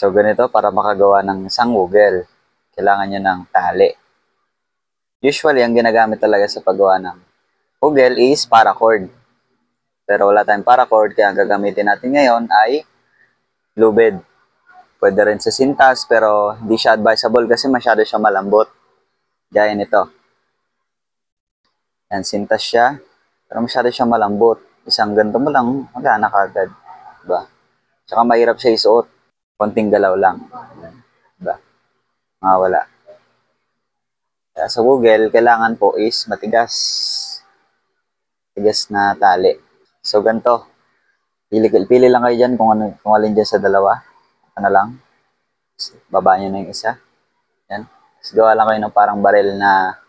So, ganito, para makagawa ng isang wugel, kailangan nyo ng tali. Usually, ang ginagamit talaga sa paggawa ng wugel is paracord. Pero wala tayong paracord, kaya ang gagamitin natin ngayon ay lubid. Pwede rin sa sintas, pero hindi siya advisable kasi masyado siya malambot. Gaya nito. Yan, sintas siya, pero masyado siya malambot. Isang ganito mo lang, magana kagad. Diba? Tsaka mahirap siya isuot. Konting galaw lang. Diba? Mawala. Kaya sa Google, kailangan po is matigas. Matigas na tali. So, ganito. Pili lang kayo dyan kung alin dyan sa dalawa. Ano lang. Baba nyo na yung isa. Yan. Tapos gawa lang kayo ng parang baril na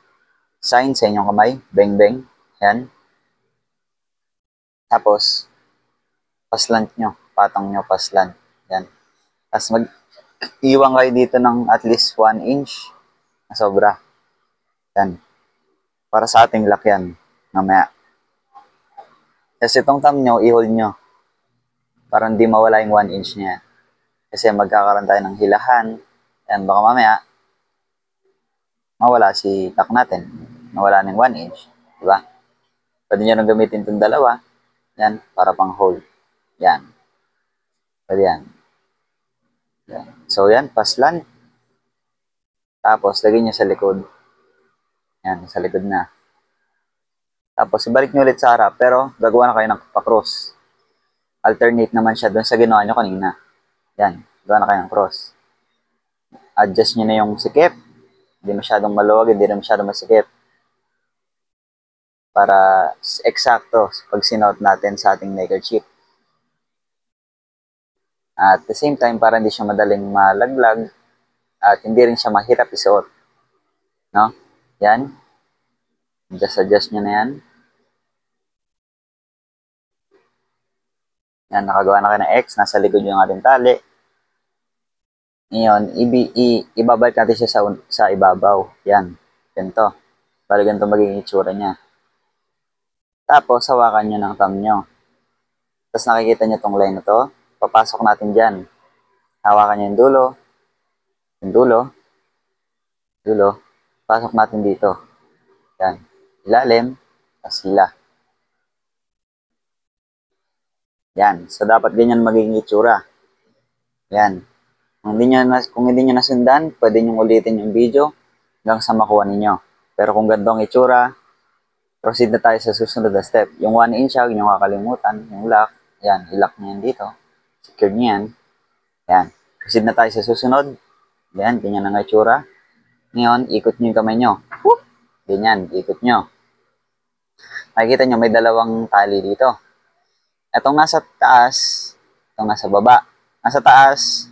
sign sa inyong kamay. Bang bang. Yan. Tapos, paslant nyo. Patong nyo, paslant. Yan. Tapos mag-iwan kayo dito ng at least 1 inch na sobra. Yan. Para sa ating lakyan. Mamaya. Tapos itong thumb nyo, i-hold nyo. Para hindi mawala yung 1 inch niya. Kasi magkakaroon tayo ng hilahan. Yan, baka mamaya, mawala si tak natin. Mawala ng 1 inch. Diba? Pwede nyo nang gamitin itong dalawa. Yan, para pang hold. Yan. Pwede yan. Yan. So yan, paslan. Tapos, lagay nyo sa likod. Yan, sa likod na. Tapos, ibalik nyo ulit sa harap. Pero, gagawa na kayo ng pa-cross. Alternate naman siya doon sa ginawa nyo kanina. Yan, gawa na kayo ng cross. Adjust nyo na yung sikip. Hindi masyadong maluwag, hindi na masyadong masikip. Para eksakto pag sinuot natin sa ating neckerchief. At the same time, para hindi siya madaling malaglag at hindi rin siya mahirap isuot. No? Yan. Adjust nyo na yan. Yan, nakagawa na kayo ng X. Nasa likod yung ating tali. Ngayon, ibabalik natin siya sa ibabaw. Yan. Ganito. Bali ganito magiging itsura niya. Tapos, hawakan nyo ng thumb nyo. Tapos nakikita nyo itong line na to. Papasok natin dyan. Hawakan nyo yung dulo. Yung dulo. Dulo. Pasok natin dito. Yan. Ilalim. Tapos hila. Yan. So, dapat ganyan magiging itsura. Yan. Kung hindi nyo nasundan, pwede nyo ulitin yung video hanggang sa makuha ninyo. Pero kung ganito ang itsura, proceed na tayo sa susunod na step. Yung 1 inch, huwag nyo kakalimutan. Yung lock. Yan. I-lock nyo yan dito. Secure nyo yan. Yan. Proceed na tayo sa susunod. Yan. Ganyan ang itsura. Ngayon, ikot nyo yung kamay nyo. Whoop! Ganyan. Ikot nyo. Makikita nyo, may dalawang tali dito. Itong nasa taas, itong nasa baba. Nasa taas,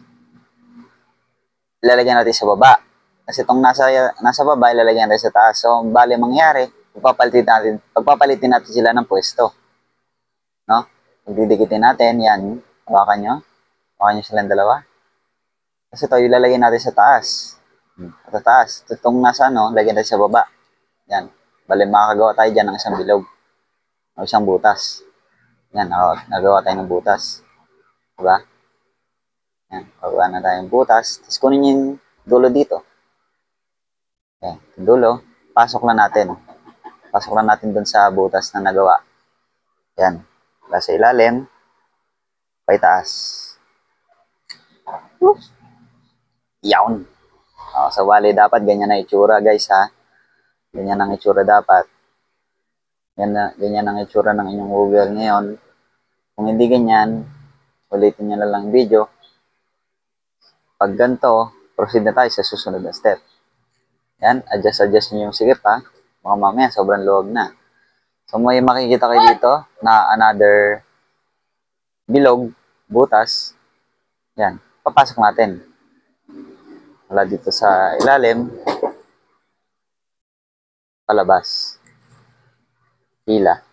ilalagyan natin sa baba. Kasi itong nasa baba, ilalagyan natin sa taas. So, bali mangyari, pagpapalitin natin sila ng pwesto. No? Pagdidikitin natin, yan. Hawakan nyo. Hawakan nyo silang dalawa. Kasi ito, ilalagyan natin sa taas. Sa taas. Itong nasa lagyan natin sa baba. Yan. Bali, makakagawa tayo dyan ng isang bilog. O isang butas. Yan, nagawa tayo ng butas. Diba? Yan, pagawa na tayong butas. Tapos kunin yung dulo dito. Yan, yung dulo. Pasok lang natin. Pasok lang natin dun sa butas na nagawa. Yan. Wala sa ilalim. Paitaas. Yawn. So, wali dapat ganyan na itsura, guys, ha. Ganyan ang itsura dapat. Ganyan ang itsura ng inyong Google ngayon. Kung hindi ganyan, ulitin nyo na lang video. Pag ganito, proceed na tayo sa susunod na step. Yan, adjust nyo yung sikip, ha. Baka mamaya, sobrang luwag na. So, may makikita kayo dito na another bilog, butas. Yan, papasok natin. Wala dito sa ilalim. Palabas. Hila.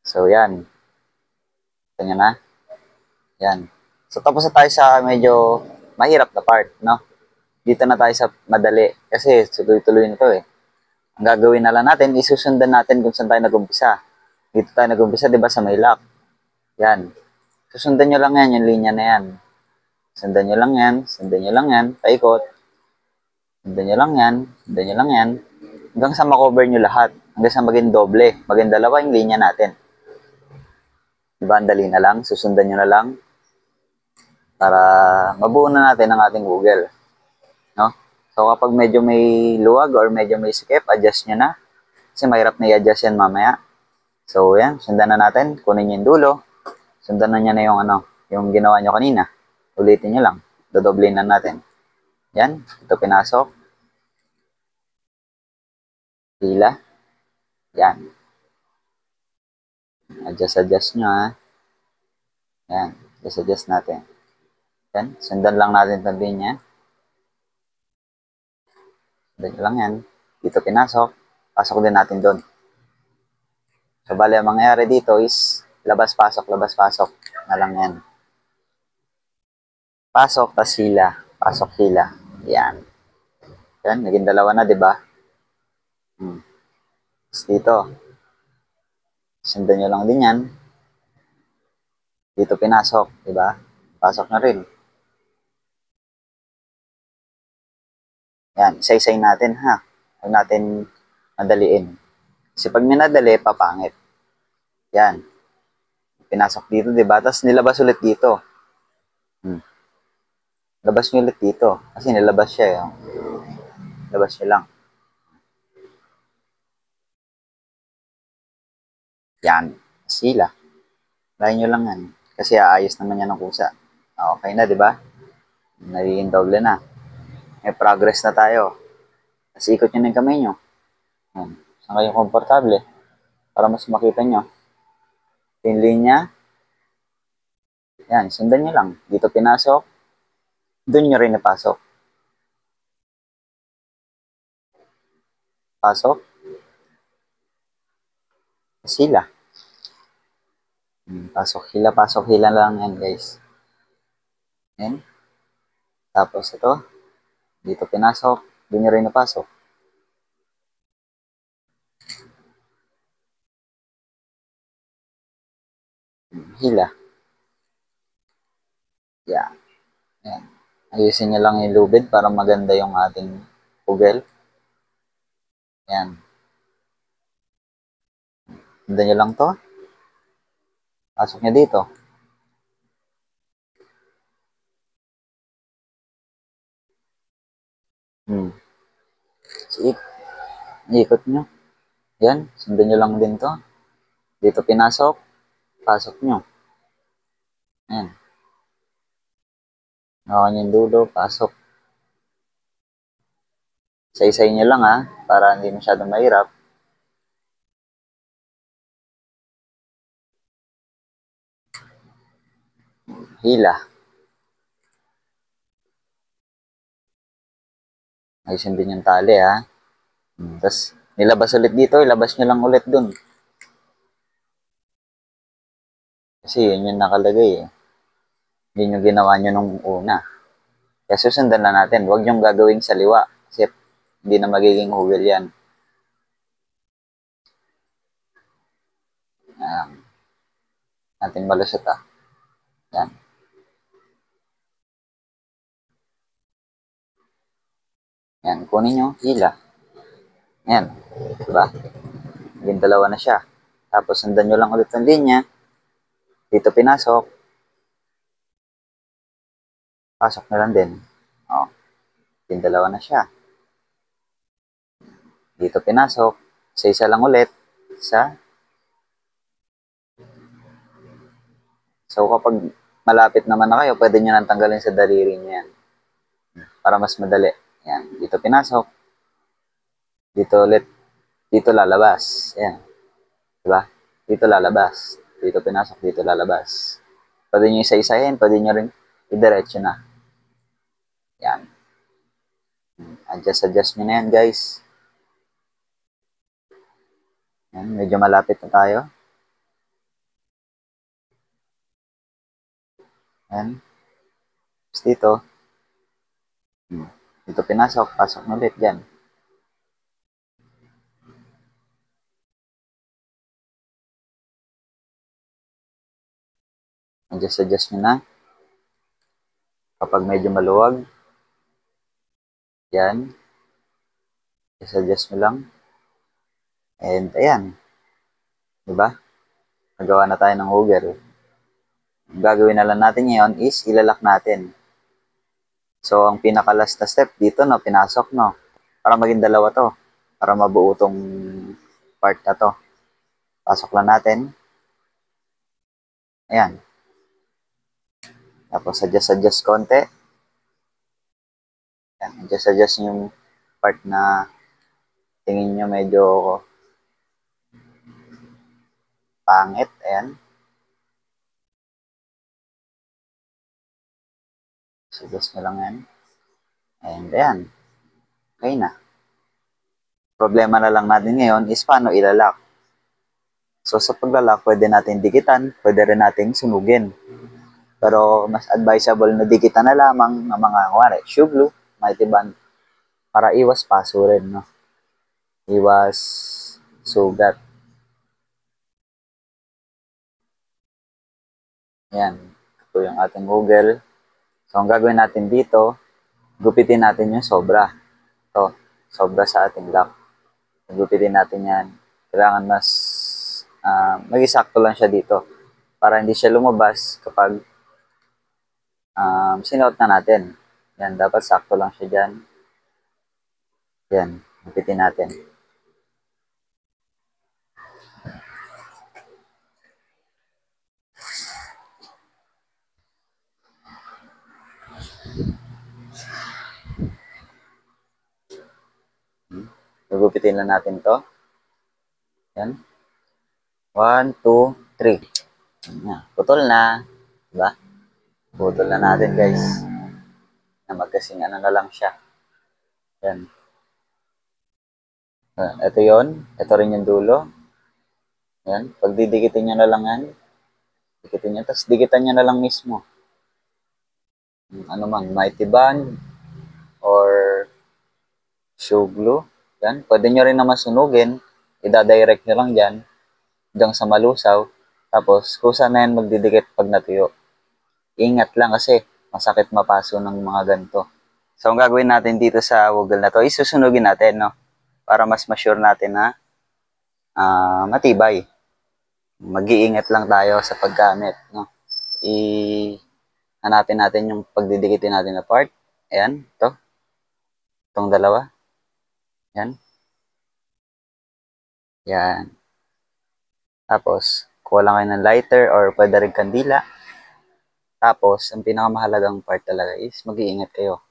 So, yan. Ito nyo na. Yan. So, tapos na tayo sa medyo mahirap na part, no? Dito na tayo sa madali. Kasi, tuloy-tuloy nito eh. Ang gagawin na lang natin, isusundan natin kung saan tayo nag-umpisa. Dito tayo nag-umpisa, di ba, sa may lock. Yan. Susundan nyo lang yan, yung linya na yan. Sundan nyo lang yan, sundan nyo lang yan, paikot. Sundan nyo lang yan, sundan nyo lang yan. Hanggang sa makover nyo lahat. Hanggang sa maging doble. Maging dalawa yung linya natin. Diba, ang dali na lang. Susundan nyo na lang. Para mabuo na natin ang ating Google. No? So, kapag medyo may luwag or medyo may skip, adjust nyo na. Kasi mahirap na i-adjust yan mamaya. So, yan. Sundan na natin. Kunin nyo yung dulo. Sundan na nyo na yung, yung ginawa nyo kanina. Ulitin nyo lang. Dodoblin na natin. Yan. Ito pinasok. Hila. Yan. Adjust nyo ha. Yan. Adjust natin. Yan. Sundan lang natin itong linya. Sundan nyo lang yan. Dito pinasok. Pasok din natin doon. So, bali, ang mangyayari dito is labas-pasok na lang yan. Pasok, tas hila. Pasok, hila. Yan. Yan. Naging dalawa na, di ba? Tapos dito. Sundan nyo lang din yan. Dito pinasok, di ba? Pasok na rin. Yan, isa-isay natin ha. Huwag natin madaliin. Kasi pag minadali, papangit. Yan. Pinasok dito, di ba? Tapos nilabas ulit dito. Labas nyo ulit dito. Kasi nilabas siya eh. Labas nyo lang. Yan. Sila. Lain nyo lang yan. Kasi aayos naman yan ng kusa. Okay na, di ba? Nagiging doble na. May progress na tayo. Tapos ikot nyo na yung kamay nyo. Saan kayo komportable? Para mas makita nyo. Yung linya. Yan, sundan nyo lang. Dito pinasok. Doon nyo rin napasok. Pasok. Sila. Pasok, hila lang yan guys. Yan. Tapos ito. Dito pinasok. Doon nyo rin napasok. Hila. Yan. Yan. Ayusin nyo lang yung lubid para maganda yung ating pugel. Yan. Sundan nyo lang to. Pasok nyo dito. Ikot nyo. Yan. Sundan nyo lang din to. Dito pinasok. Pasok nyo. Yan. Nakuha nyo yung dulo. Pasok. Isa-isay nyo lang ha. Para hindi masyadong mahirap. Hila. Ayusin din yung tali ha. Tapos, nilabas ulit dito. Ilabas nyo lang ulit dun. Kasi yun yung nakalagay eh. Yun yung ginawa nyo nung una. Kaya susundan na natin. Huwag yung gagawing saliwa. Kasi hindi na magiging hugel yan. Natin malusot ah. Yan. Yan. Kunin nyo. Hila. Yan. Diba? Naging dalawa na siya. Tapos sundan nyo lang ulit ang linya. Dito pinasok. Pasok na lang din. O. Naging dalawa na siya. Dito pinasok. Isa-isa lang ulit. Isa. So kapag malapit naman na kayo, pwede nyo nang tanggalin sa daliri nyo yan. Para mas madali. Yan. Dito pinasok. Dito ulit. Dito lalabas. Yan. Diba? Dito lalabas. Dito pinasok. Dito lalabas. Pwede nyo isa-isahin. Pwede nyo rin idiretso na. Yan. Adjust nyo na yan, guys. Yan. Medyo malapit na tayo. Yan. Tapos dito. Dito pinasok. Pasok na ulit dyan. Adjust nyo na. Kapag medyo maluwag, yan. Adjust nyo lang. And ayan. Diba? Nagawa na tayo ng hugel. Ang gagawin na lang natin ngayon is ilalak natin. So, ang pinaka-last na step dito, no, pinasok, no? Para maging dalawa to. Para mabuo tong part na to. Pasok lang natin. Ayan. Tapos, adjust konti. Ayan. Adjust yung part na tingin nyo medyo pangit. Ayan. Adjust nyo lang yan. And ayan. Okay na. Problema na lang natin ngayon is paano ilalak. So, sa paglalak, pwede natin dikitan, pwede rin natin sunugin. Pero, mas advisable na dikitan na lamang ng mga, shoe glue, mighty band, para iwas paso rin, no? Iwas sugat. Yan. Ito yung ating hugel. So, ang gagawin natin dito, gupitin natin yung sobra. Ito, sobra sa ating lock. Gupitin natin yan. Kailangan mas mag-isakto lang siya dito para hindi siya lumabas kapag sinuot na natin. Yan, dapat sakto lang siya dyan. Yan, gupitin natin. Gugupitin lang natin to. Yan. 1, 2, 3. Yan. Putol na. Diba? Putol na natin, guys. Na magkasing ano na lang siya. Yan. Ito yon. Ito rin yung dulo. Yan. Pag didikitin nyo na lang yan. Dikitin nyo. Tapos dikitan nyo na lang mismo. Ano man, mighty band or shoe glue. Yan. Pwede nyo rin naman sunugin. Ida-direct nyo lang dyan. Hanggang sa malusaw. Tapos, kusa na yan magdidikit pag natuyo. Ingat lang kasi masakit mapaso ng mga ganito. So, ang gagawin natin dito sa wugel na to, isusunugin natin, no? Para mas ma-sure natin na matibay. Mag-iingat lang tayo sa paggamit, no? Hanapin natin yung pagdidikitin natin na part. Ayan, ito. Itong dalawa. Yan. Yan. Tapos, kuha lang kayo ng lighter or pwede rin kandila. Tapos, ang pinakamahalagang part talaga is mag-iingat kayo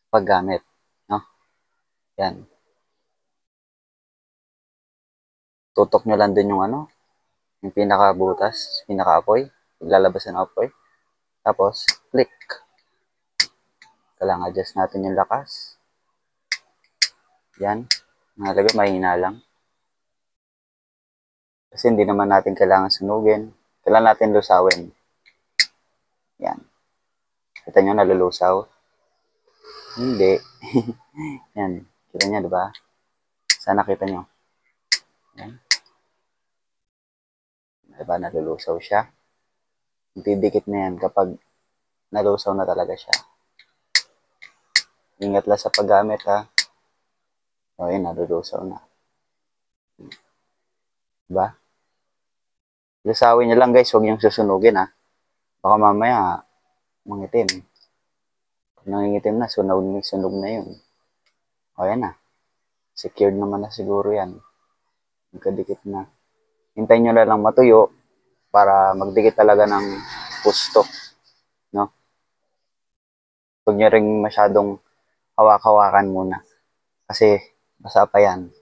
sa paggamit. No? Yan. Tutok nyo lang din yung yung pinakabutas, pinaka-apoy. Lalabas ng apoy. Tapos, click. Kailangan adjust natin yung lakas. Yan. Mahalaga, mahina lang. Kasi hindi naman natin kailangan sunugin. Kailangan natin lusawin. Yan. Kita nyo, nalulusaw. Hindi. Yan. Kita nyo, diba? Sana kita nyo. Yan. Diba, nalulusaw siya. Didikit na yan kapag nalusaw na talaga siya. Ingat lang sa paggamit, ha. O, yun, nalulusaw na. Diba? Lusawin nyo lang, guys. Huwag yung susunugin, ha. Baka mamaya, mangitim. Pag nangingitim na, sunog na yun. O, yan na. Secured naman na siguro yan. Magkadikit na. Hintayin nyo na lang matuyo para magdikit talaga ng gusto. No? Huwag nyo rin masyadong hawak-hawakan muna. Kasi, basa pa yan.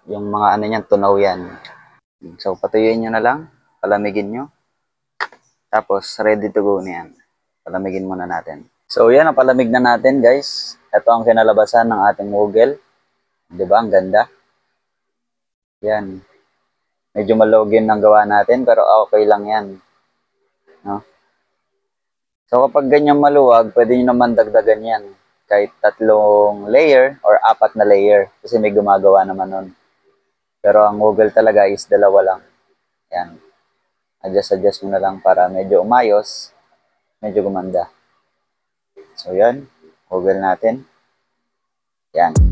Yung mga niyan, tunaw yan. So, patuyuin nyo na lang. Palamigin nyo. Tapos, ready to go na yan. Palamigin muna natin. So, yan, palamig na natin, guys. Ito ang kinalabasan ng ating wugel. Diba? Ang ganda. Yan. Medyo malogin ang gawa natin, pero okay lang yan. No? So, kapag ganyan maluwag, pwede nyo naman dagdagan yan. Kahit 3 layer or 4 na layer. Kasi may gumagawa naman nun. Pero ang wugel talaga is 2 lang. Yan. Adjust mo na lang para medyo umayos, medyo gumanda. So, yan. Google natin. Yan.